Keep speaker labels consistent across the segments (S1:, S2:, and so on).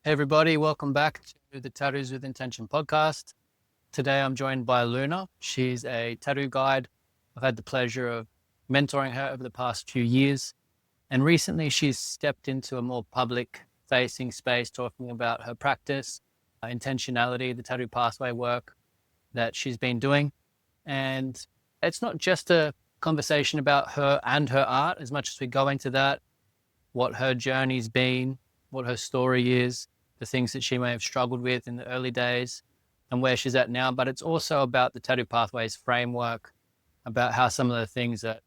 S1: Hey everybody, welcome back to the Tattoos with Intention podcast. Today I'm joined by Lluna. She's a tattoo guide. I've had the pleasure of mentoring her over the past few years. And recently she's stepped into a more public facing space talking about her practice, intentionality, the tattoo pathway work that she's been doing. And it's not just a conversation about her and her art as much as we go into that, what her journey's been, what her story is, the things that she may have struggled with in the early days and where she's at now. But it's also about the Tattoo Pathways framework, about how some of the things that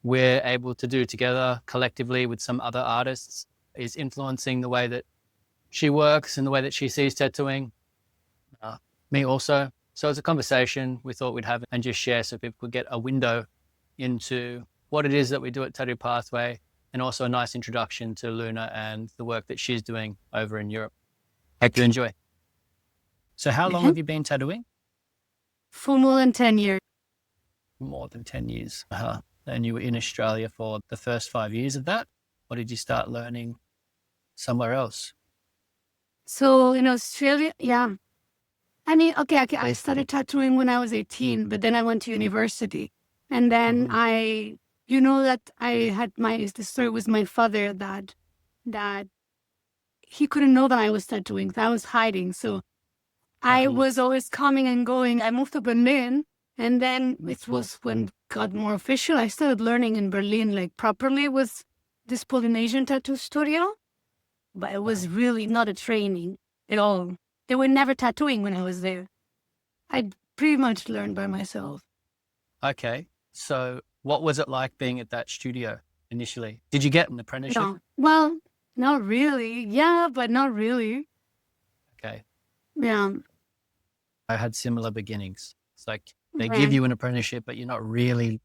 S1: we're able to do together collectively with some other artists is influencing the way that she works and the way that she sees tattooing. Me also. So it's a conversation we thought we'd have and just share so people could get a window into what it is that we do at Tattoo Pathway, and also a nice introduction to Lluna and the work that she's doing over in Europe. Hope you enjoy. So how long have you been tattooing?
S2: For more than 10 years.
S1: More than 10 years. And you were in Australia for the first 5 years of that? Or did you start learning somewhere else?
S2: So in Australia, yeah. I started tattooing when I was 18, but then I went to university. And then I had the story with my father that he couldn't know that I was tattooing, that I was hiding. So I was always coming and going. I moved to Berlin, and then it was when it got more official. I started learning in Berlin, like properly with this Polynesian tattoo studio, but it was really not a training at all. They were never tattooing when I was there. I pretty much learned by myself.
S1: Okay. So what was it like being at that studio initially? Did you get an apprenticeship?
S2: No. Well, not really. Yeah, but not really.
S1: Okay.
S2: Yeah.
S1: I had similar beginnings. It's like they give you an apprenticeship, but you're not really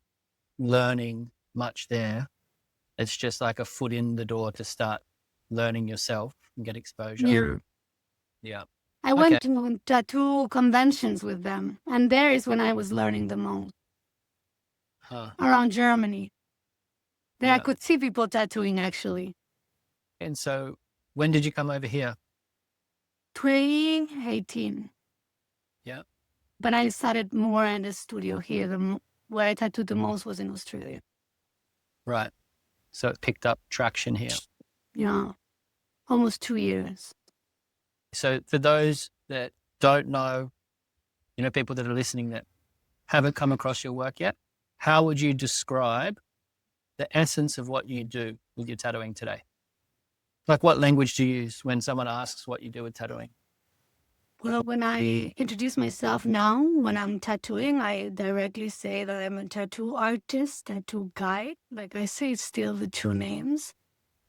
S1: learning much there. It's just like a foot in the door to start learning yourself and get exposure. Yeah.
S2: I went to tattoo conventions with them, and there is when I was learning the most. Around Germany. There I could see people tattooing, actually.
S1: And so when did you come over here?
S2: 2018.
S1: Yeah.
S2: But I started more in the studio here. Where I tattooed the most was in Australia.
S1: Right. So it picked up traction here.
S2: Yeah. Almost 2 years.
S1: So for those that don't know, people that are listening that haven't come across your work yet, how would you describe the essence of what you do with your tattooing today? Like what language do you use when someone asks what you do with tattooing?
S2: Well, when I introduce myself now, when I'm tattooing, I directly say that I'm a tattoo artist, tattoo guide. Like I say, it's still the two names.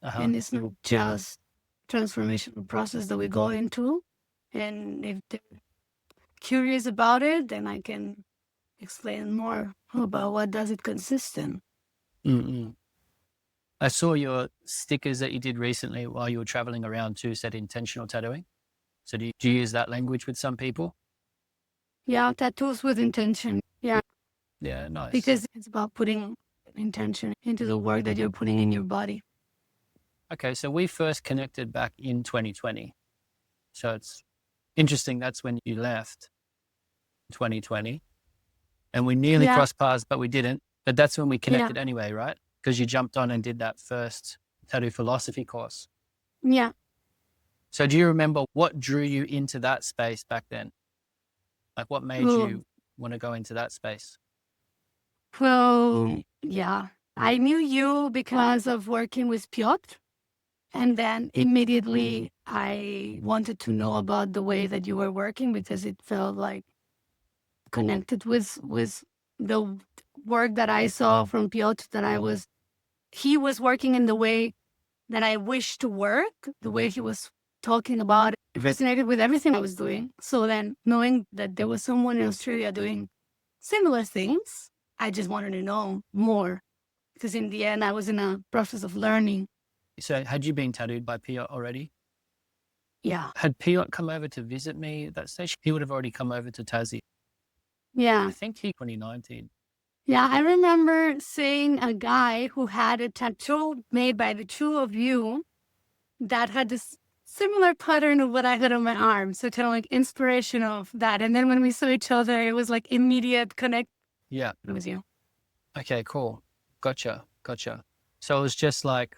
S2: And it's not just transformational process that we go into. And if they're curious about it, then I can explain more about what does it consist in.
S1: I saw your stickers that you did recently while you were traveling around too said intentional tattooing. So do you use that language with some people?
S2: Yeah, tattoos with intention. Yeah.
S1: Yeah, nice.
S2: Because it's about putting intention into the work that you're putting in your body.
S1: Okay, so we first connected back in 2020. So it's interesting, that's when you left, 2020. And we nearly crossed paths, but we didn't. But that's when we connected anyway, right? Because you jumped on and did that first tattoo philosophy course.
S2: Yeah.
S1: So do you remember what drew you into that space back then? Like what made you want to go into that space?
S2: Well, yeah. I knew you because of working with Piotr. And then immediately I wanted to know about the way that you were working because it felt like connected with the work that I saw from Piotr, that he was working in the way that I wished to work, the way he was talking about it resonated with everything I was doing. So then knowing that there was someone in Australia doing similar things, I just wanted to know more because in the end I was in a process of learning.
S1: So had you been tattooed by Piotr already?
S2: Yeah.
S1: Had Piotr come over to visit me at that stage? He would have already come over to Tassie.
S2: Yeah.
S1: I think 2019.
S2: Yeah, I remember seeing a guy who had a tattoo made by the two of you that had this similar pattern of what I had on my arm. So kind of like inspiration of that. And then when we saw each other, it was like immediate connect.
S1: Yeah.
S2: It was you.
S1: Okay, cool. Gotcha. So it was just like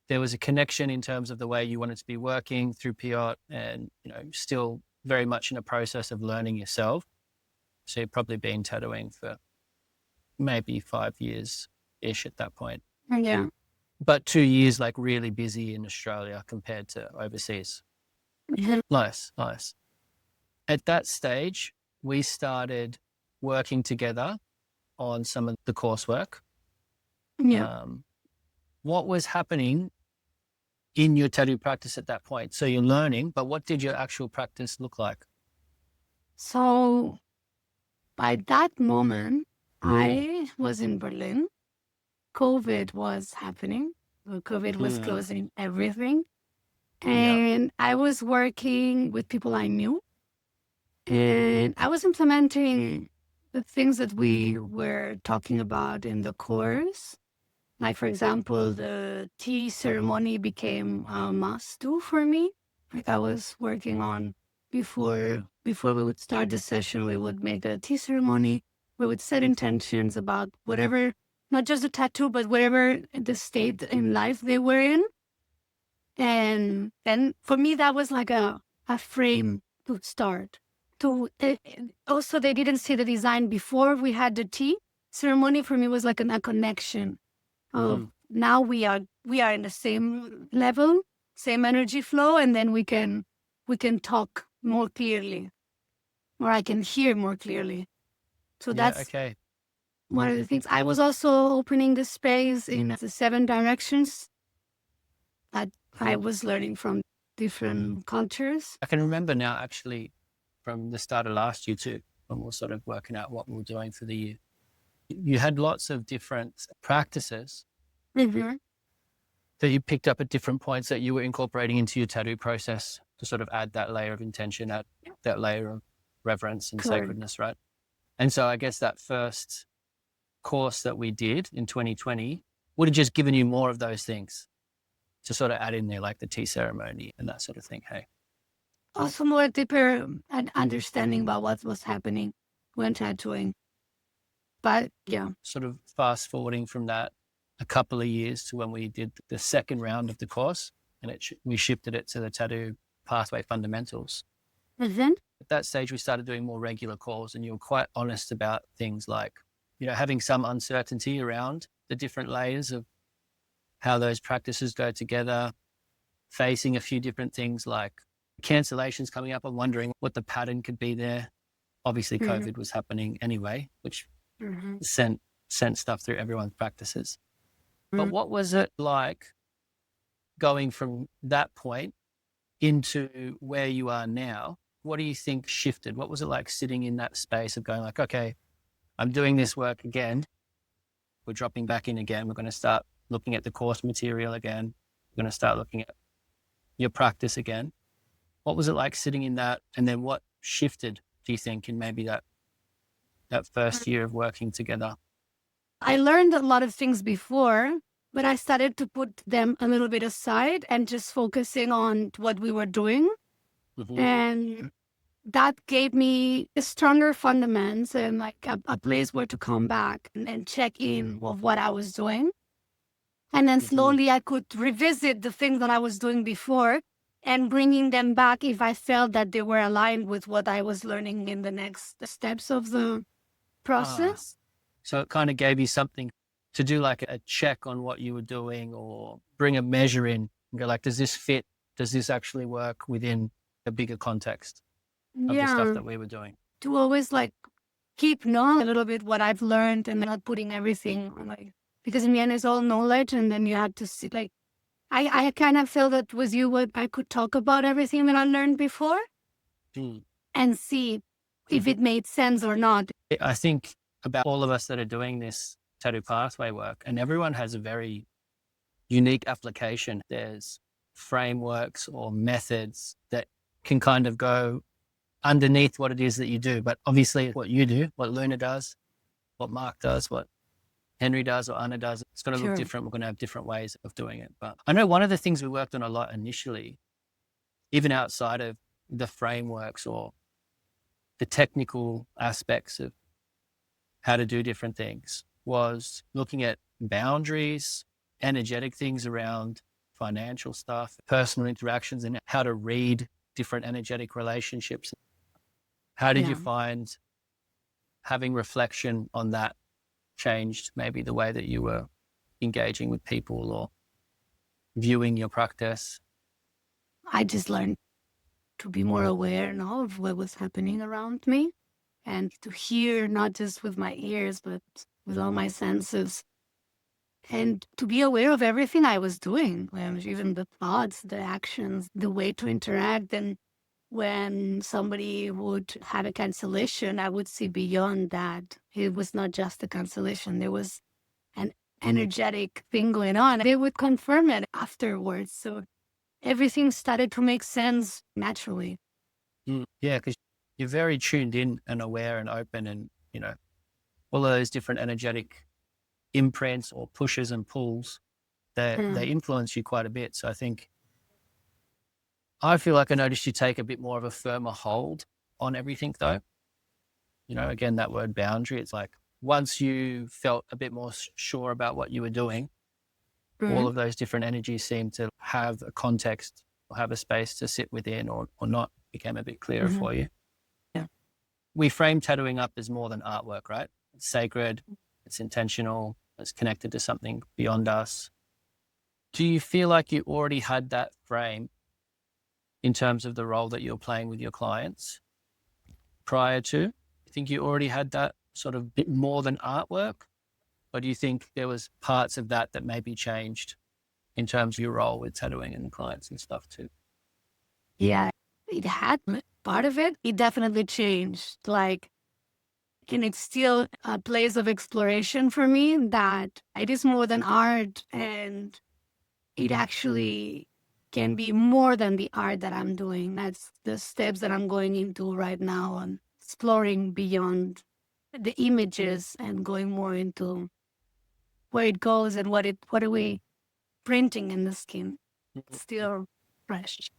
S1: there was a connection in terms of the way you wanted to be working through Piot and, still very much in a process of learning yourself. So you've probably been tattooing for maybe 5 years-ish at that point.
S2: Yeah.
S1: But 2 years like really busy in Australia compared to overseas. Nice. At that stage, we started working together on some of the coursework.
S2: Yeah.
S1: What was happening in your tattoo practice at that point? So you're learning, but what did your actual practice look like?
S2: So by that moment, I was in Berlin. COVID was happening. COVID was closing everything. And I was working with people I knew. And I was implementing the things that we were talking about in the course. Like, for example, the tea ceremony became a must do for me. Like I was working on before we would start the session, we would make a tea ceremony. We would set intentions about whatever, not just the tattoo, but whatever the state in life they were in. And then for me, that was like a frame to start. Also, they didn't see the design before we had the tea ceremony. For me, was like a connection. Now we are in the same level, same energy flow, and then we can talk more clearly, or I can hear more clearly. So that's
S1: okay.
S2: one of the things. I was also opening the space in the 7 directions that I was learning from different cultures.
S1: I can remember now actually from the start of last year too, when we were sort of working out what we were doing for the year. You had lots of different practices that you picked up at different points that you were incorporating into your tattoo process to sort of add that layer of intention, that layer of reverence and sacredness, right? And so I guess that first course that we did in 2020 would have just given you more of those things to sort of add in there, like the tea ceremony and that sort of thing. Hey,
S2: also more deeper understanding about what was happening when tattooing. But yeah,
S1: sort of fast forwarding from that a couple of years to when we did the second round of the course, and we shifted it to the tattoo pathway fundamentals.
S2: then
S1: At that stage, we started doing more regular calls, and you were quite honest about things like, having some uncertainty around the different layers of how those practices go together, facing a few different things like cancellations coming up and wondering what the pattern could be there. Obviously, COVID was happening anyway, which sent stuff through everyone's practices. But what was it like going from that point into where you are now? What do you think shifted? What was it like sitting in that space of going like, okay, I'm doing this work again. We're dropping back in again. We're going to start looking at the course material again. We're going to start looking at your practice again. What was it like sitting in that? And then what shifted, do you think, in maybe that first year of working together?
S2: I learned a lot of things before, but I started to put them a little bit aside and just focusing on what we were doing. And that gave me a stronger fundamentals and like a place where to come back and check in with what I was doing. And then slowly I could revisit the things that I was doing before and bringing them back if I felt that they were aligned with what I was learning in the next steps of the process.
S1: So it kind of gave you something to do, like a check on what you were doing, or bring a measure in and go like, does this fit? Does this actually work within a bigger context of the stuff that we were doing?
S2: To always like keep knowing a little bit what I've learned and not putting everything on, like, because in the end it's all knowledge, and then you have to see, like, I kind of feel that with you, what I could talk about everything that I learned before and see if it made sense or not.
S1: I think about all of us that are doing this tattoo pathway work, and everyone has a very unique application. There's frameworks or methods that can kind of go underneath what it is that you do. But obviously what you do, what Lluna does, what Mark does, what Henry does or Anna does, it's going to look different. We're going to have different ways of doing it. But I know one of the things we worked on a lot initially even outside of the frameworks or the technical aspects of how to do different things, was looking at boundaries, energetic things around financial stuff, personal interactions, and how to read different energetic relationships. How did you
S2: Yeah.
S1: find having reflection on that changed maybe the way that you were engaging with people or viewing your practice?
S2: I just learned to be more aware now of what was happening around me and to hear not just with my ears, but with all my senses. And to be aware of everything I was doing, even the thoughts, the actions, the way to interact. And when somebody would have a cancellation, I would see beyond that. It was not just a cancellation, there was an energetic thing going on. They would confirm it afterwards. So everything started to make sense naturally.
S1: Yeah, because you're very tuned in and aware and open, and all of those different energetic imprints or pushes and pulls that
S2: Hmm.
S1: they influence you quite a bit. So I feel like I noticed you take a bit more of a firmer hold on everything though. Again, that word boundary, it's like once you felt a bit more sure about what you were doing, all
S2: Mhm.
S1: of those different energies seem to have a context or have a space to sit within, or not, became a bit clearer
S2: Mhm.
S1: for you.
S2: Yeah.
S1: We frame tattooing up as more than artwork, right? It's sacred, it's intentional, it's connected to something beyond us. Do you feel like you already had that frame in terms of the role that you're playing with your clients prior to? You think you already had that sort of bit more than artwork? Or do you think there was parts of that that maybe changed in terms of your role with tattooing and clients and stuff too?
S2: Yeah, it had part of it. It definitely changed. And it's still a place of exploration for me that it is more than art, and it actually can be more than the art that I'm doing. That's the steps that I'm going into right now and exploring beyond the images and going more into where it goes and what are we printing in the skin. Still fresh.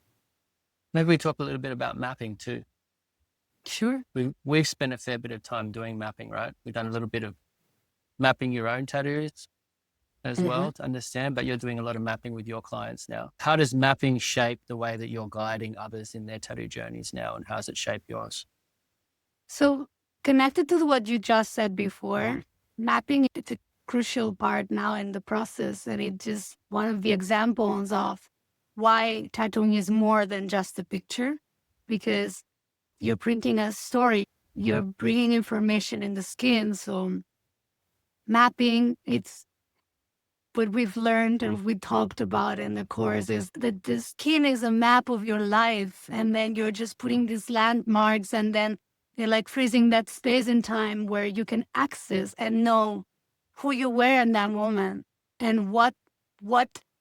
S1: Maybe we talk a little bit about mapping too.
S2: Sure.
S1: We've spent a fair bit of time doing mapping, right? We've done a little bit of mapping your own tattoos as
S2: Mhm.
S1: well to understand, but you're doing a lot of mapping with your clients now. How does mapping shape the way that you're guiding others in their tattoo journeys now, and how does it shape yours?
S2: So connected to what you just said before, mapping it's a crucial part now in the process, and it's just one of the examples of why tattooing is more than just a picture, because you're printing a story, you're bringing information in the skin. So mapping, it's what we've learned and we talked about in the course is that the skin is a map of your life. And then you're just putting these landmarks, and then you're like freezing that space in time where you can access and know who you were in that moment and what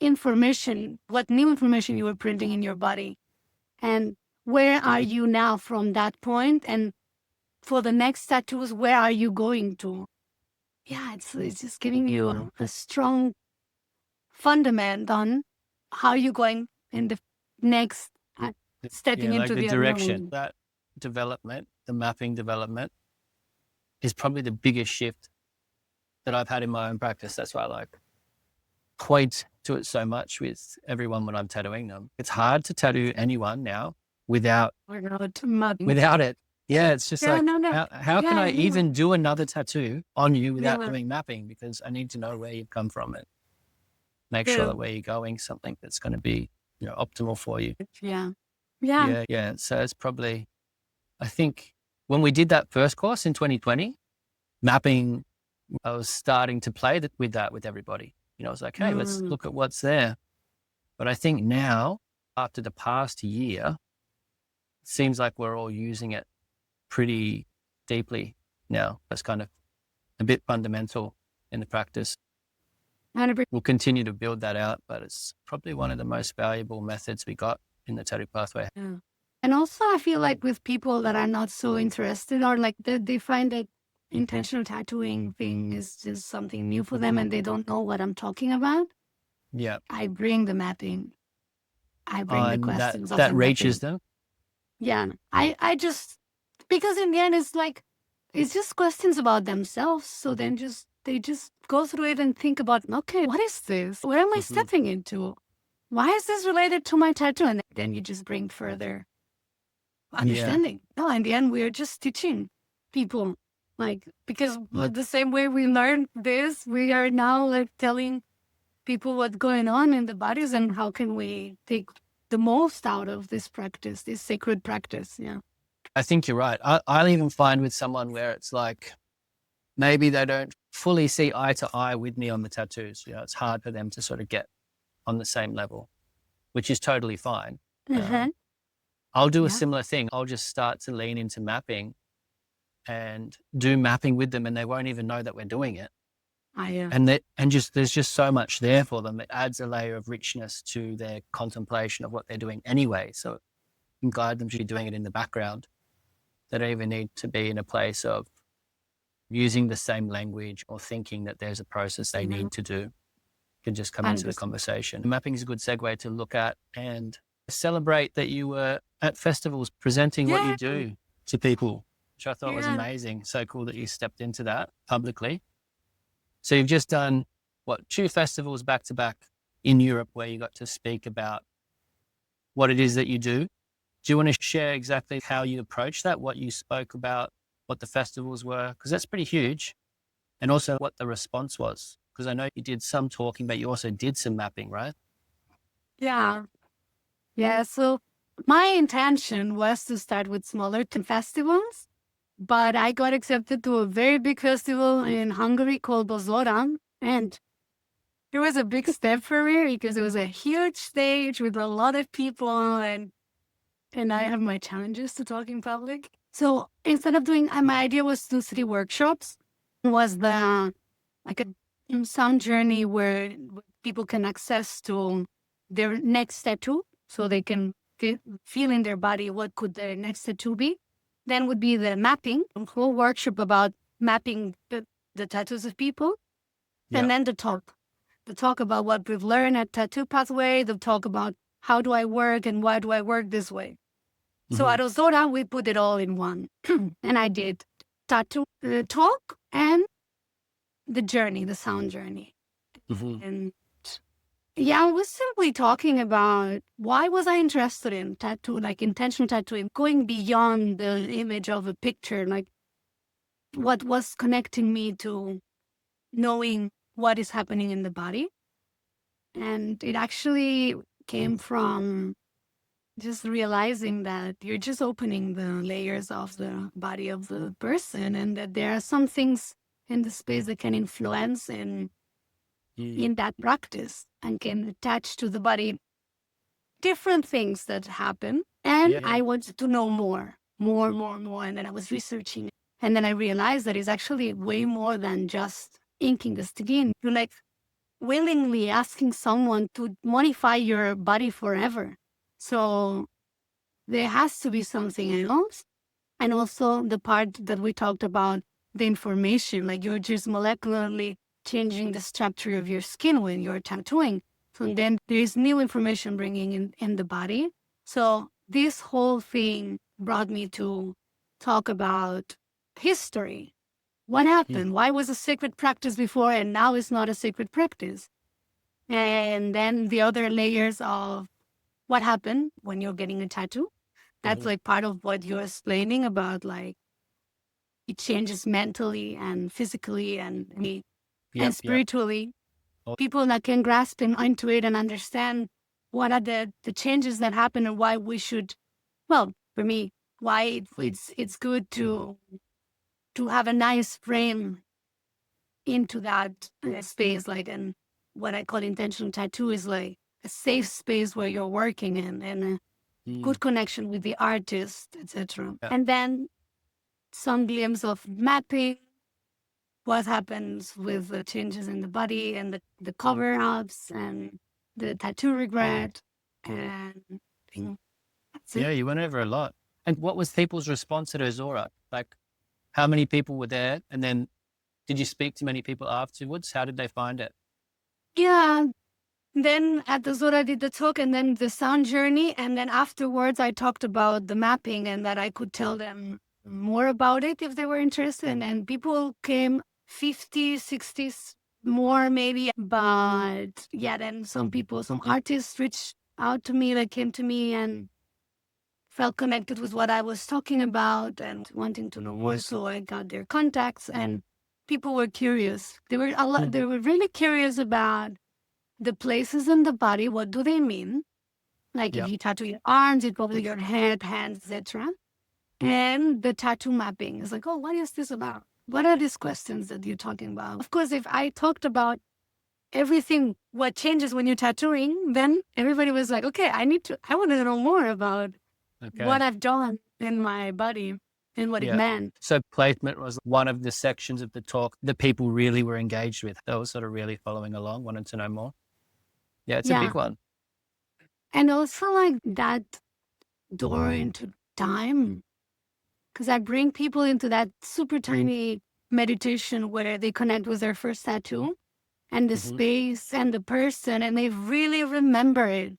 S2: information, what new information you were printing in your body. And where are you now from that point? And for the next tattoos, where are you going to? Yeah, it's just giving you a strong fundament on how you're going in the next stepping
S1: Yeah, like
S2: into
S1: the
S2: the
S1: direction,
S2: unknown.
S1: that development, the mapping development is probably the biggest shift that I've had in my own practice. That's why I like point to it so much with everyone when I'm tattooing them. It's hard to tattoo anyone now without
S2: We're not mudding.
S1: without it. Yeah, it's just
S2: Yeah,
S1: like
S2: no, no.
S1: how can
S2: Yeah,
S1: I
S2: yeah,
S1: even do another tattoo on you without
S2: yeah,
S1: doing mapping? Because I need to know where you've come from and make sure
S2: yeah,
S1: that where you're going something that's going to be optimal for you.
S2: yeah, yeah.
S1: Yeah. So it's probably, I think when we did that first course in 2020, mapping, I was starting to play with that with everybody. I was like, hey, let's
S2: Mm.
S1: look at what's there. But I think now, after the past year, it seems like we're all using it pretty deeply now. That's kind of a bit fundamental in the practice.
S2: 100%.
S1: We'll continue to build that out, but it's probably one of the most valuable methods we got in the tattoo pathway.
S2: Yeah. And also, I feel like with people that are not so interested, or like they find that intentional tattooing thing is just something new for them and they don't know what I'm talking about,
S1: Yeah.
S2: I bring the mapping. I bring the
S1: And
S2: questions of
S1: that
S2: the
S1: reaches
S2: mapping.
S1: them.
S2: Yeah, I just, because in the end it's just questions about themselves. So then they just go through it and think about, okay, what is this? Where am I
S1: Hmm.
S2: stepping into? Why is this related to my tattoo? And then you just bring further
S1: Yeah.
S2: understanding. No, in the end, we're just teaching people, like, because
S1: Well,
S2: the same way we learned this, we are now like telling people what's going on in the bodies and how can we take the most out of this practice, this sacred practice. Yeah.
S1: I think you're right. I'll even find with someone where it's like, maybe they don't fully see eye to eye with me on the tattoos. It's hard for them to sort of get on the same level, which is totally fine.
S2: Uh-huh.
S1: I'll do a
S2: Yeah.
S1: similar thing. I'll just start to lean into mapping and do mapping with them, and they won't even know that we're doing it.
S2: I
S1: And just there's just so much there for them. It adds a layer of richness to their contemplation of what they're doing anyway. So it can guide them to be doing it in the background. They don't even need to be in a place of using the same language or thinking that there's a process they
S2: yeah.
S1: need to do. Can just come into the
S2: 100%.
S1: conversation. Mapping is a good segue to look at and celebrate that you were at festivals presenting what you
S2: Yeah.
S1: do to people, which I thought was
S2: Yeah.
S1: amazing. So cool that you stepped into that publicly. So you've just done two festivals back to back in Europe where you got to speak about what it is that you do. Do you want to share exactly how you approached that, what you spoke about, what the festivals were? Because that's pretty huge. And also what the response was. Because I know you did some talking, but you also did some mapping, right?
S2: Yeah. Yeah. So my intention was to start with smaller festivals, but I got accepted to a very big festival in Hungary called Bozoran. And it was a big step for me because it was a huge stage with a lot of people and I have my challenges to talk in public. So instead of doing, my idea was to do 3 workshops. Was the like a sound journey where people can access to their next tattoo, so they can feel in their body what could their next tattoo be. Then would be the mapping, a whole workshop about mapping the tattoos of people,
S1: Yeah.
S2: and then the talk about what we've learned at Tattoo Pathway, the talk about how do I work and why do I work this way. So
S1: Hmm.
S2: at Ozora, we put it all in one. And I did tattoo talk and the journey, the sound journey.
S1: Hmm.
S2: And yeah, I was simply talking about why was I interested in tattoo, like intentional tattooing, going beyond the image of a picture, like what was connecting me to knowing what is happening in the body. And it actually came from just realizing that you're just opening the layers of the body of the person and that there are some things in the space that can influence in that practice and can attach to the body different things that happen. And
S1: Yeah.
S2: I wanted to know more. And then I was researching. And then I realized that it's actually way more than just inking the skin. You're like willingly asking someone to modify your body forever. So there has to be something else. And also the part that we talked about, the information, like you're just molecularly changing the structure of your skin when you're tattooing. So then there is new information bringing in the body. So this whole thing brought me to talk about history. What
S1: Mm.
S2: happened? Why was a sacred practice before and now it's not a sacred practice? And then the other layers of what happened when you're getting a tattoo. That's
S1: Mhm.
S2: like part of what you're explaining about, like it changes mentally and physically and
S1: Yep. Yep.
S2: spiritually.
S1: Oh.
S2: People that can grasp into it and understand what are the changes that happen and why we should, well, for me, why it's good to have a nice frame into that space, like, and what I call intentional tattoo is like a safe space where you're working in and a
S1: Mm.
S2: good connection with the artist, etc.
S1: Yeah.
S2: And then some glimpse of mapping what happens with the changes in the body and the cover ups and the tattoo regret. And I think that's
S1: Yeah.
S2: it.
S1: You went over a lot. And what was people's response at Ozora? Like, how many people were there? And then did you speak to many people afterwards? How did they find it?
S2: Yeah, Then at the Zora did the talk and then the sound journey. And then afterwards, I talked about the mapping and that I could tell them more about it if they were interested. And people came 50, 60 more maybe. But yeah, then some people, some artists reached out to me, like came to me and felt connected with what I was talking about and wanting to know more. So I got their contacts and people were curious. They were they were really curious about the places in the body. What do they mean? Like if
S1: Yeah.
S2: you tattoo your arms, it probably your head, hands, etc. And the tattoo mapping is like, oh, what is this about? What are these questions that you're talking about? Of course, if I talked about everything, what changes when you're tattooing, then everybody was like, okay, I want to know more about what
S1: Okay.
S2: I've done in my body and what it
S1: Yeah.
S2: meant.
S1: So placement was one of the sections of the talk that people really were engaged with. They were sort of really following along, wanted to know more. Yeah, it's a
S2: Yeah.
S1: big one.
S2: And also like that door into time. Because I bring people into that super tiny meditation where they connect with their first tattoo and the
S1: Hmm.
S2: space and the person, and they really remember it.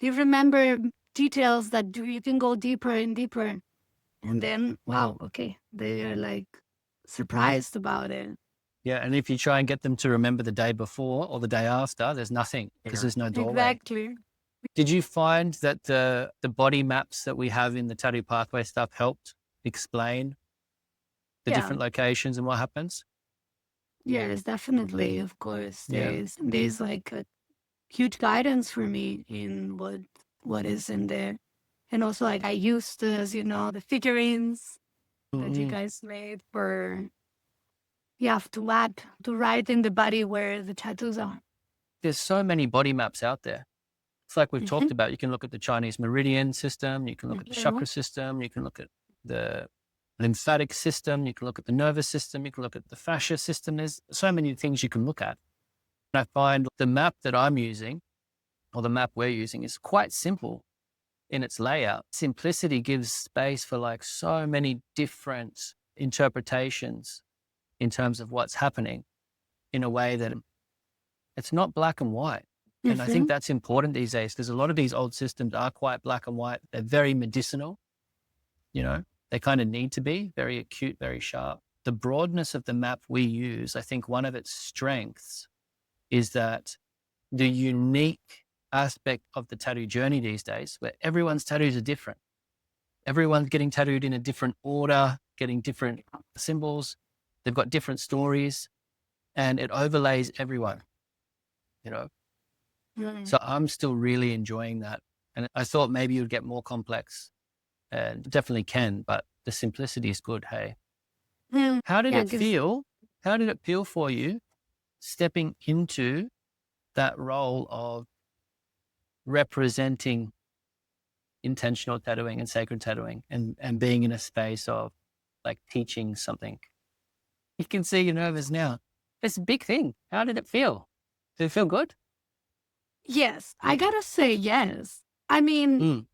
S2: They remember details that you can go deeper and deeper. And then, wow, okay, they are like surprised about it.
S1: Yeah. And if you try and get them to remember the day before or the day after, there's nothing because there's no doorway.
S2: Exactly.
S1: Did you find that the body maps that we have in the tattoo pathway stuff helped explain the
S2: Yeah.
S1: different locations and what happens?
S2: Yes, definitely. Of course,
S1: Yeah.
S2: there's like a huge guidance for me in what is in there. And also like I used as the figurines that you
S1: Mm-mm.
S2: guys made for you have to map to write in the body where the tattoos are.
S1: There's so many body maps out there. It's like we've
S2: Mm-hmm.
S1: talked about. You can look at the Chinese meridian system. You can look at the
S2: Mm-hmm.
S1: chakra system. You can look at the lymphatic system. You can look at the nervous system. You can look at the fascia system. There's so many things you can look at. And I find the map that I'm using or the map we're using is quite simple in its layout. Simplicity gives space for like so many different interpretations in terms of what's happening in a way that it's not black and white. And I think
S2: Mm-hmm.
S1: that's important these days because a lot of these old systems are quite black and white. They're very medicinal, they kind of need to be very acute, very sharp. The broadness of the map we use, I think one of its strengths is that the unique aspect of the tattoo journey these days, where everyone's tattoos are different. Everyone's getting tattooed in a different order, getting different symbols. They've got different stories and it overlays everyone, you know?
S2: Mm-hmm.
S1: So I'm still really enjoying that. And I thought maybe you'd get more complex and definitely can, but the simplicity is good. Hey, how did
S2: Yeah,
S1: it
S2: because
S1: feel? How did it feel for you stepping into that role of representing intentional tattooing and sacred tattooing and being in a space of like teaching something? You can see you're nervous now. It's a big thing. How did it feel? Did it feel good?
S2: yes, I gotta say yes. I mean,
S1: Mm.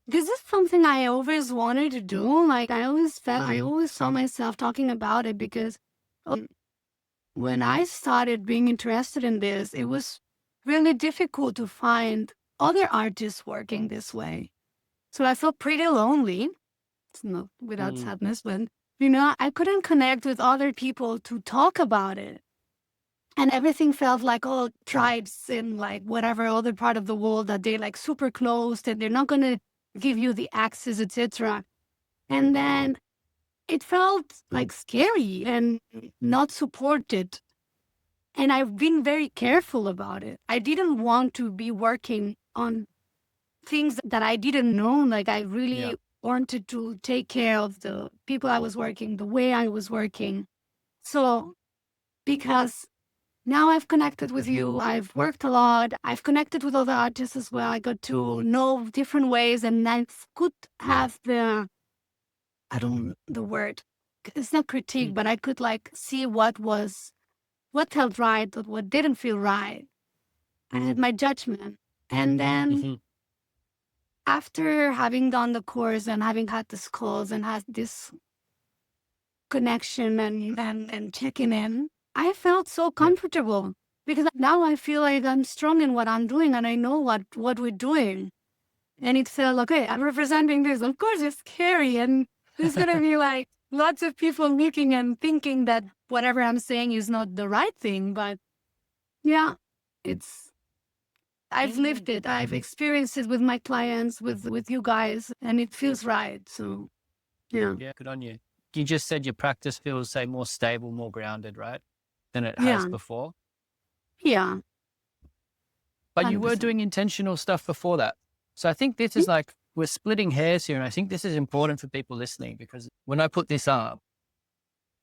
S2: this is something I always wanted to do. Like I always saw myself talking about it because when I started being interested in this, it was really difficult to find other artists working this way. So I felt pretty lonely. It's not without
S1: Mm.
S2: sadness, but I couldn't connect with other people to talk about it. And everything felt like all tribes in like whatever other part of the world that they like super closed and they're not gonna give you the access, etc. And then it felt like scary and not supported. And I've been very careful about it. I didn't want to be working on things that I didn't know. Like I
S1: Yeah.
S2: really wanted to take care of the people I was working, the way I was working. So because now I've connected with you, I've worked a lot, I've connected with other artists as well. I got to know different ways and I could have I don't know the word. It's not critique,
S1: Mm.
S2: but I could like see what felt right, but what didn't feel right. I had my judgment. And then
S1: Mm-hmm.
S2: after having done the course and having had this calls and had this connection and checking in, I felt so
S1: Yeah.
S2: comfortable. because now I feel like I'm strong in what I'm doing and I know what we're doing. And it felt, okay, I'm representing this. Of course, it's scary. And there's going to be like lots of people looking and thinking that whatever I'm saying is not the right thing. But yeah, I've lived it. I've experienced it with my clients, with you guys, and it feels right. So yeah.
S1: Yeah, good on you. You just said your practice feels, say, more stable, more grounded, right? Than it has
S2: Yeah.
S1: before.
S2: Yeah.
S1: But you were
S2: 100%.
S1: doing intentional stuff before that. So I think this is like, we're splitting hairs here. And I think this is important for people listening, because when I put this up,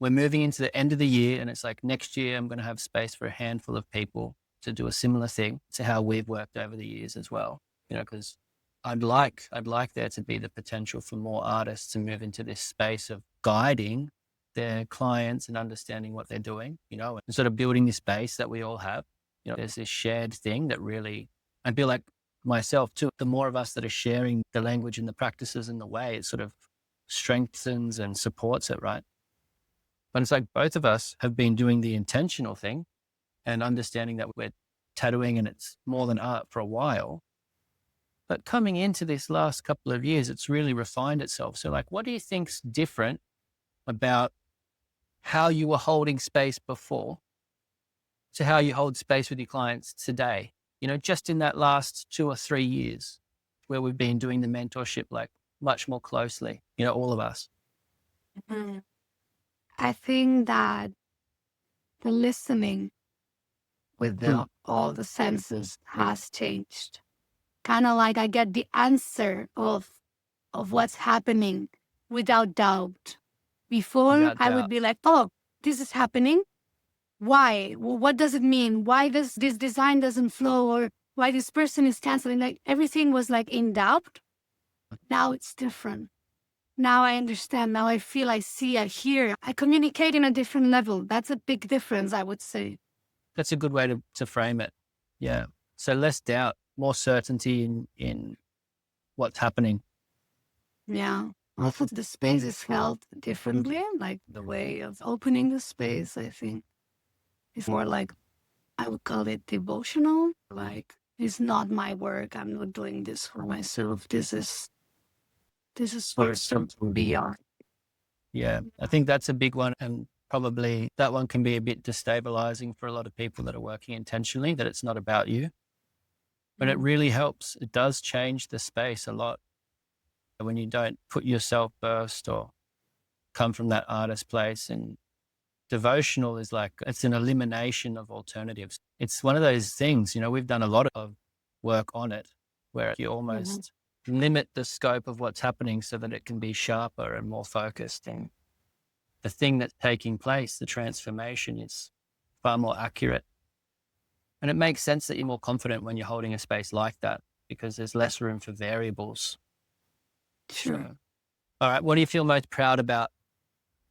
S1: we're moving into the end of the year, and it's like next year, I'm going to have space for a handful of people to do a similar thing to how we've worked over the years as well. Because I'd like there to be the potential for more artists to move into this space of guiding their clients and understanding what they're doing, and sort of building this base that we all have. There's this shared thing that really, I feel like myself too, the more of us that are sharing the language and the practices and the way, it sort of strengthens and supports it, right? But it's like both of us have been doing the intentional thing and understanding that we're tattooing and it's more than art for a while. But coming into this last couple of years, it's really refined itself. So like, what do you think's different about how you were holding space before to how you hold space with your clients today? Just in that last 2 or 3 years where we've been doing the mentorship, like much more closely, all of us.
S2: Mhm. I think that the listening with all the senses has changed. Kind of like I get the answer of what's happening without doubt. Before
S1: Without
S2: I would
S1: doubt.
S2: be like, oh, this is happening. Why? What does it mean? Why this design doesn't flow, or why this person is canceling? Like everything was like in doubt. Now it's different. Now I understand. Now I feel, I see, I hear, I communicate in a different level. That's a big difference, I would say.
S1: That's a good way to frame it. Yeah. So less doubt, more certainty in what's happening.
S2: Yeah. Also, the space is held differently. Like the way of opening the space, I think, is more like, I would call it devotional. Like, it's not my work. I'm not doing this for myself. This is for something beyond.
S1: Yeah. I think that's a big one. And probably that one can be a bit destabilizing for a lot of people that are working intentionally, that it's not about you. But it really helps. It does change the space a lot when you don't put yourself first or come from that artist place. And devotional is like, it's an elimination of alternatives. It's one of those things, we've done a lot of work on it where you almost limit the scope of what's happening so that it can be sharper and more focused. And the thing that's taking place, the transformation, is far more accurate. And it makes sense that you're more confident when you're holding a space like that, because there's less room for variables.
S2: Sure.
S1: So, all right. What do you feel most proud about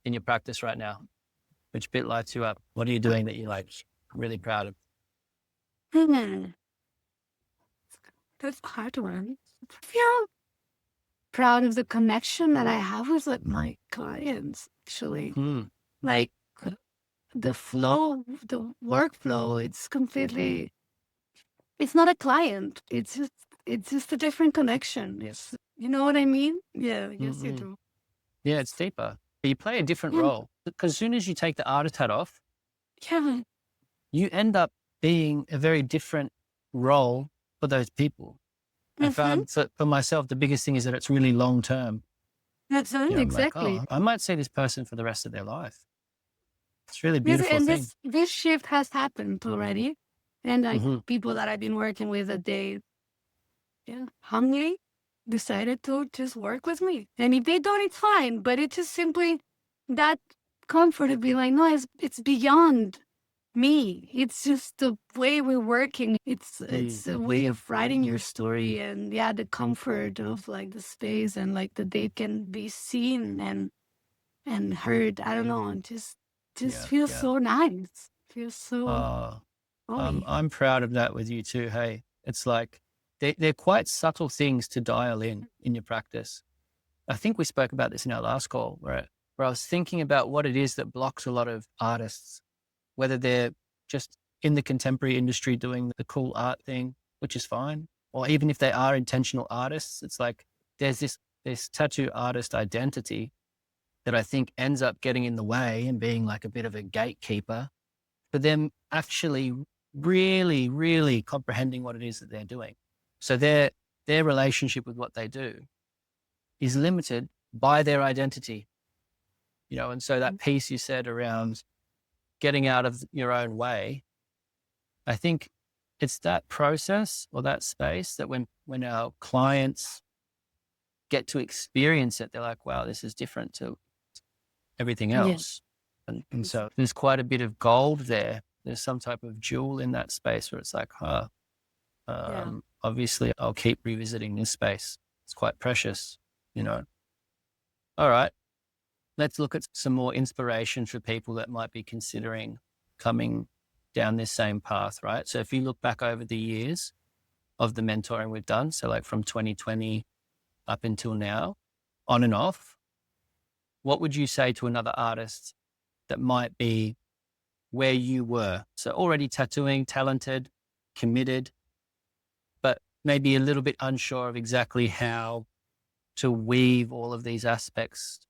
S1: in your practice right now? Which bit lights you up? What are you doing that you're like really proud of?
S2: Hmm. That's a hard one. I feel proud of the connection that I have with like my clients, actually.
S1: Hmm.
S2: Like the flow, the workflow, it's not a client. It's just a different connection. It's, you know what I mean? Yeah, yes you
S1: Mm-mm.
S2: do.
S1: Yeah, it's deeper. But you play a different
S2: Yeah,
S1: role, because as soon as you take the artist hat off,
S2: yeah.
S1: you end up being a very different role for those people. I
S2: Mm-hmm.
S1: found for myself, the biggest thing is that it's really long term.
S2: That's it,
S1: I'm like,
S2: exactly.
S1: oh, I might see this person for the rest of their life. It's a really
S2: Yes,
S1: beautiful
S2: and
S1: thing.
S2: this shift has happened already. And like
S1: Hmm.
S2: people that I've been working with, that they, yeah, hungry, decided to just work with me. And if they don't, it's fine. But it's just simply that comfort of being like, no, it's beyond me. It's just the way we're working. It's a way of writing your story, and yeah, the comfort of like the space, and like that they can be seen and heard. I don't know. It just
S1: Yeah,
S2: feels
S1: yeah.
S2: so nice. Feels so
S1: Uh,
S2: holy.
S1: I'm proud of that with you too. Hey, it's like they're quite subtle things to dial in your practice. I think we spoke about this in our last call, where I was thinking about what it is that blocks a lot of artists, whether they're just in the contemporary industry doing the cool art thing, which is fine. Or even if they are intentional artists, it's like there's this tattoo artist identity that I think ends up getting in the way and being like a bit of a gatekeeper for them actually really, really comprehending what it is that they're doing. So their relationship with what they do is limited by their identity, and so that piece you said around getting out of your own way, I think it's that process or that space that when our clients get to experience it, they're like, wow, this is different to everything
S2: Yeah.
S1: else. And so there's quite a bit of gold there. There's some type of jewel in that space where it's like, obviously I'll keep revisiting this space. It's quite precious, All right. Let's look at some more inspiration for people that might be considering coming down this same path, right? So if you look back over the years of the mentoring we've done, so like from 2020 up until now, on and off, what would you say to another artist that might be where you were? So already tattooing, talented, committed, but maybe a little bit unsure of exactly how to weave all of these aspects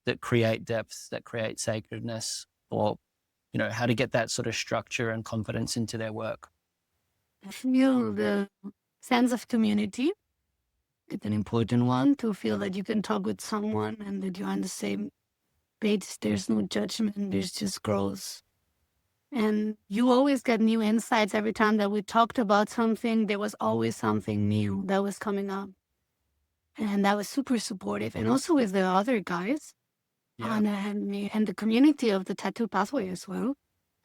S1: that create depth, that create sacredness, or, how to get that sort of structure and confidence into their work.
S2: I feel the sense of community. It's an important one, to feel that you can talk with someone and that you're on the same page. There's no judgment, there's just growth. And you always get new insights every time that we talked about something. There was always something new that was coming up. And that was super supportive. And also with the other guys and the community of the tattoo pathway as well.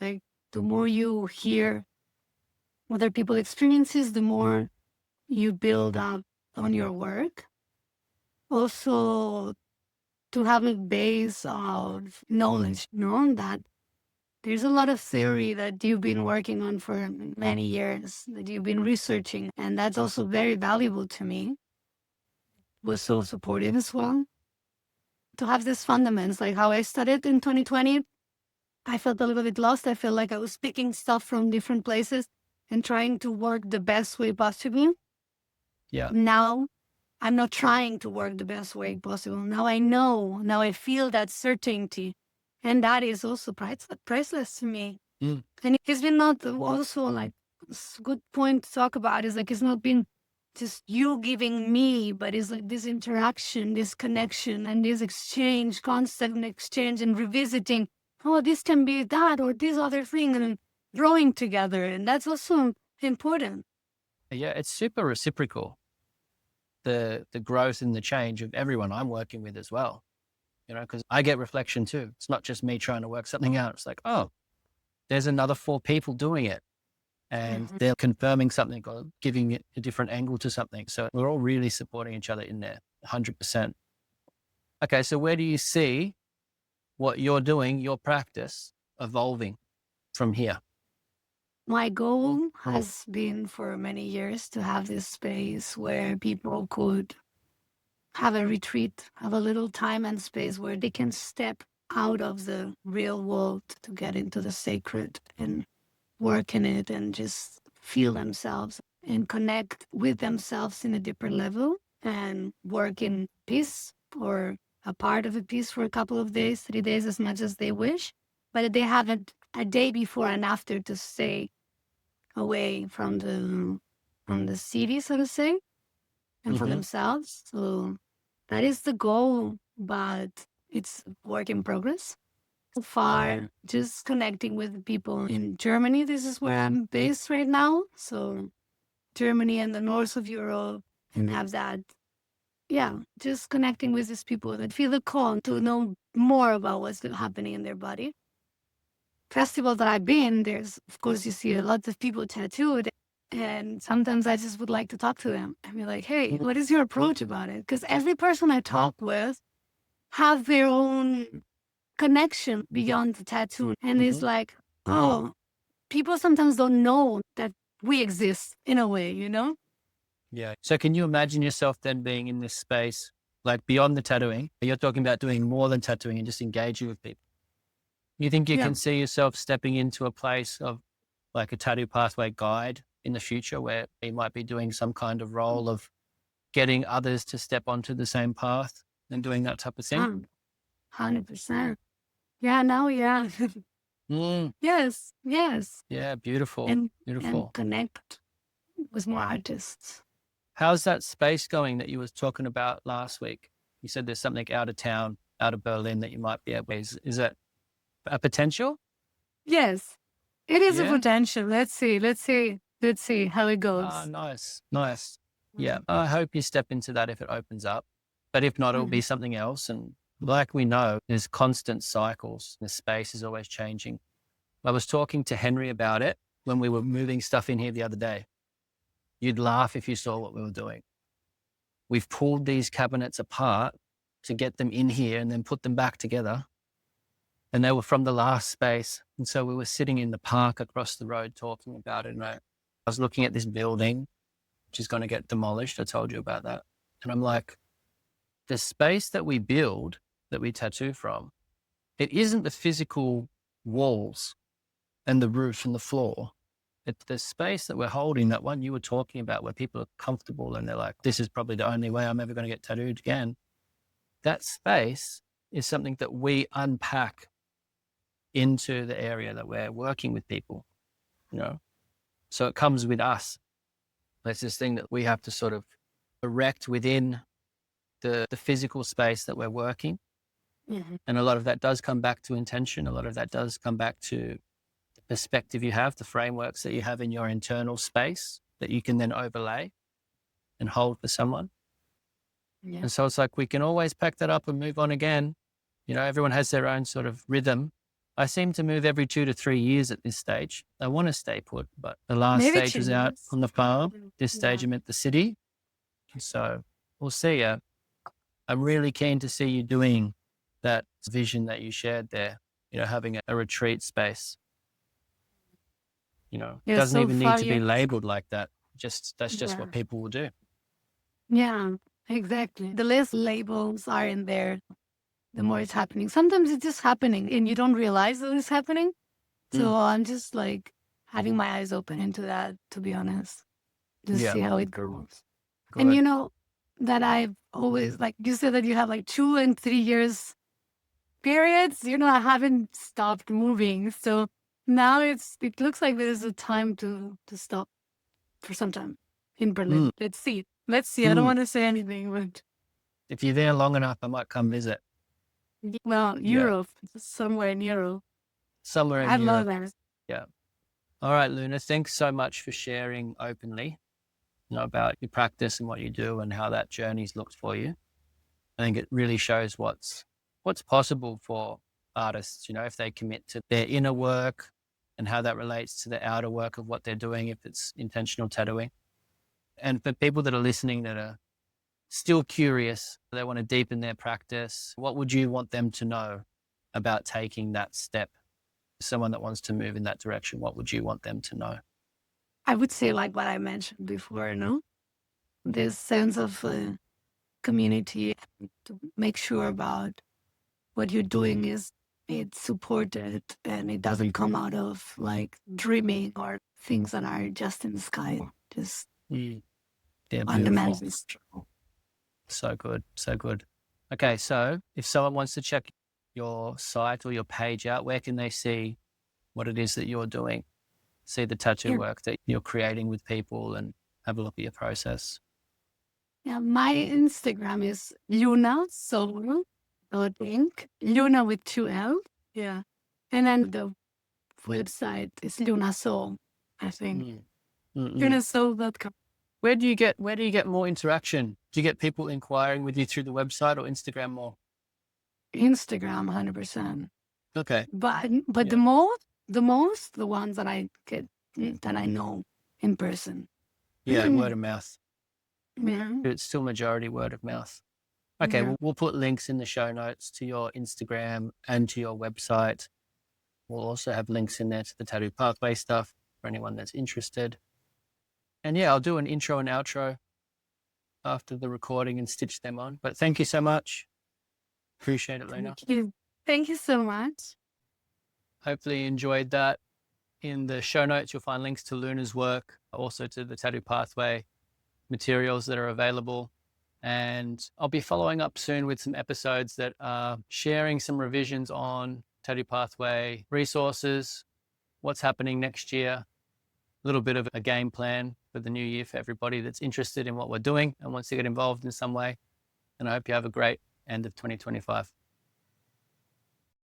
S2: Like, the more you hear other people's experiences, the more you build up on your work. Also, to have a base of knowledge, that there's a lot of theory that you've been working on for many years, that you've been researching, and that's also very valuable to me. Was so supportive as well. To have these fundamentals, like how I studied in 2020, I felt a little bit lost. I felt like I was picking stuff from different places and trying to work the best way possible.
S1: Yeah.
S2: Now, I'm not trying to work the best way possible. Now I know, now I feel that certainty. And that is also priceless to me. And it's been not also like a good point to talk about is like, it's not been just you giving me, but it's like this interaction, this connection, and this exchange, constant exchange and revisiting, oh, this can be that or this other thing, and growing together. And that's also important.
S1: Yeah, it's super reciprocal. The growth and the change of everyone I'm working with as well, because I get reflection too. It's not just me trying to work something out. It's like, oh, there's another 4 people doing it and they're confirming something or giving it a different angle to something. So we're all really supporting each other in there, 100%. Okay, so where do you see what you're doing, your practice evolving from here?
S2: My goal has been for many years to have this space where people could have a retreat, have a little time and space where they can step out of the real world to get into the sacred and work in it and just feel themselves and connect with themselves in a deeper level and work in peace or a part of a piece for a couple of days, 3 days, as much as they wish. But they have a day before and after to stay away from the city, so to say, and for themselves. So that is the goal, but it's work in progress. So far, just connecting with people in Germany. This is where I'm based right now. So Germany and the north of Europe, and have that, just connecting with these people that feel the call to know more about what's happening in their body. Festivals that I've been, there's, of course, you see a lot of people tattooed. And sometimes I just would like to talk to them and be like, hey, what is your approach about it? Because every person I talk with have their own connection beyond the tattoo. And it's like, oh, people sometimes don't know that we exist in a way,
S1: Yeah. So can you imagine yourself then being in this space, like beyond the tattooing? You're talking about doing more than tattooing and just engaging with people. You think you can see yourself stepping into a place of like a tattoo pathway guide in the future where you might be doing some kind of role of getting others to step onto the same path and doing that type of thing?
S2: 100%. Yeah, now, yeah.
S1: Mm,
S2: Yes, yes.
S1: yeah, beautiful,
S2: And
S1: beautiful.
S2: connect with more artists.
S1: How's that space going that you was talking about last week? You said there's something out of town, out of Berlin that you might be able. Is that a potential?
S2: Yes, it is a
S1: Yeah.
S2: potential. Let's see how it
S1: Ah,
S2: goes.
S1: nice, nice. Yeah,
S2: Mhm.
S1: I hope you step into that if it opens up. But if not, it'll be
S2: Mhm.
S1: something else. And like we know, there's constant cycles. The space is always changing. I was talking to Henry about it when we were moving stuff in here the other day. You'd laugh if you saw what we were doing. We've pulled these cabinets apart to get them in here and then put them back together. And they were from the last space. And so we were sitting in the park across the road talking about it. And I was looking at this building, which is going to get demolished. I told you about that. And I'm like, the space that we build, that we tattoo from, it isn't the physical walls and the roof and the floor. It's the space that we're holding, that one you were talking about, where people are comfortable and they're like, this is probably the only way I'm ever going to get tattooed again. That space is something that we unpack into the area that we're working with people, you know? So it comes with us. There's this thing that we have to sort of erect within the physical space that we're working.
S2: Mhm.
S1: And a lot of that does come back to intention. A lot of that does come back to the perspective you have, the frameworks that you have in your internal space that you can then overlay and hold for someone.
S2: Yeah.
S1: And so it's like we can always pack that up and move on again. You know, everyone has their own sort of rhythm. I seem to move every 2 to 3 years at this stage. I want to stay put, but the last
S2: Maybe
S1: stage was out
S2: 2 years.
S1: on the farm. This
S2: Yeah.
S1: stage I'm at the city. And so we'll see. I'm really keen to see you doing that vision that you shared there, you know, having a retreat space, you know,
S2: Yeah.
S1: doesn't
S2: So
S1: even need
S2: far,
S1: to be
S2: yeah.
S1: labeled like that. That's just
S2: Yeah.
S1: what people will do.
S2: Yeah. Exactly. The less labels are in there, the more it's happening. Sometimes it's just happening and you don't realize that it's happening.
S1: Mm,
S2: So I'm just like having my eyes open into that, to be honest, to
S1: yeah,
S2: see how it goes. And
S1: good.
S2: that I've always, like you said, that you have like 2 and 3 years periods, I haven't stopped moving. So now it looks like there's a time to stop for some time in
S1: Mm,
S2: Berlin. Let's see. Let's see. I don't
S1: mm.
S2: want to say anything, but
S1: If you're there long enough, I might come visit.
S2: well,
S1: Yeah,
S2: Europe, somewhere in Europe.
S1: somewhere in
S2: I'd love
S1: Europe.
S2: that.
S1: Yeah. All right, Luna, thanks so much for sharing openly, you know, about your practice and what you do and how that journey's looked for you. I think it really shows what's possible for artists, you know, if they commit to their inner work and how that relates to the outer work of what they're doing, if it's intentional tattooing. And for people that are listening that are still curious, they want to deepen their practice, what would you want them to know about taking that step? Someone that wants to move in that direction, what would you want them to know?
S2: I would say like what I mentioned before, no? This sense of community, to make sure about what you're doing is it's supported and it doesn't come out of like dreaming or things that are just in the sky, just
S1: Mm, they're beautiful.
S2: fundamentally strong.
S1: So good. So good. Okay. So if someone wants to check your site or your page out, where can they see what it is that you're doing? See the tattoo
S2: Yeah.
S1: work that you're creating with people and have a look at your process.
S2: Yeah. My Instagram is Lluna Soul Inc. Lluna with 2 L. Yeah. And then the website is Lluna Soul, I think.
S1: Mm. Mm-mm.
S2: LunaSoul.com.
S1: Where do you get more interaction? Do you get people inquiring with you through the website or Instagram more?
S2: Instagram 100%.
S1: Okay.
S2: But
S1: Yeah.
S2: the ones that I get, that I know in person.
S1: Yeah. Word of mouth.
S2: Yeah.
S1: It's still majority word of mouth. Okay.
S2: Yeah.
S1: We'll put links in the show notes to your Instagram and to your website. We'll also have links in there to the Tattoo Pathway stuff for anyone that's interested. And yeah, I'll do an intro and outro after the recording and stitch them on. But thank you so much. Appreciate it, Luna.
S2: Thank you. Thank you so much.
S1: Hopefully you enjoyed that In the show notes, you'll find links to Luna's work, also to the Tattoo Pathway materials that are available. And I'll be following up soon with some episodes that are sharing some revisions on Tattoo Pathway resources, what's happening next year, a little bit of a game plan for the new year for everybody that's interested in what we're doing and wants to get involved in some way. And I hope you have a great end of 2025.